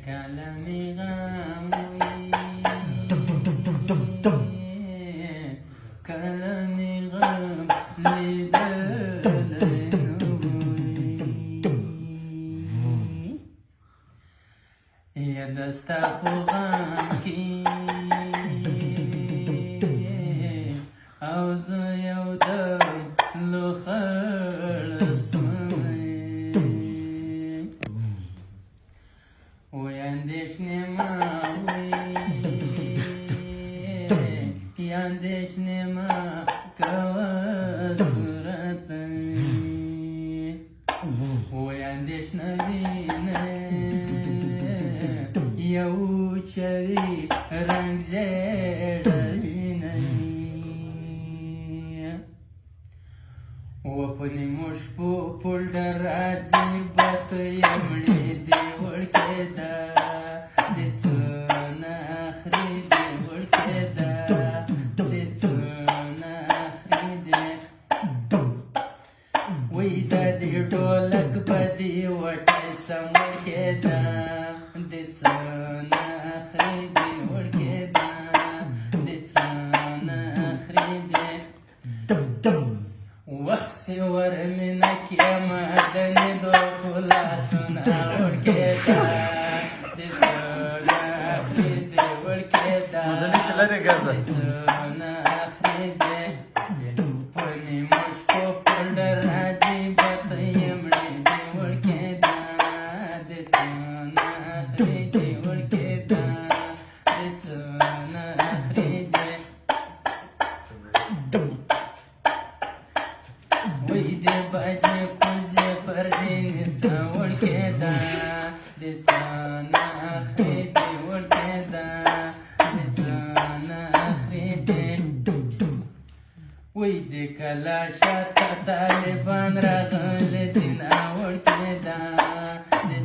کلمی غموی کلمی غم لیدلنوی یا دستا پو غم کی او زه یو دم لوخړ سوی وی اندېښنې مه وی اندېښنې مه کوه صورت وی اندېښنه وینه یو چوي رنګ ژېړه وینه وپنې موږ په پولډر راځي بته یې مړې دې وړکېده دې څه نه اخري دې وړکېده دې څه نه اخري دې وی د دې ډولک به دې وټې سم وړکېده دې څه نه اخري دې وړکېده دې څه نه اخري دې وخت سی ورمینه کې مدنې دو خلاصونه وړکېده دې څه نه اخري دې وړکېده مدني چې لرې ګرځه دې څه نه اخري دې پنې موږ په پولډر راځي بته یې مړې دې وړکېده دې څه نه اخري دې وړکېده دې څه نه اخري دې وی دې باجې کوزې پر دې نسه وړکېده دې څه نه اخري دې وړکېده دې څه نه اخري دې وی دې کله شاته طالبان راغلي دې نه وړکېده دې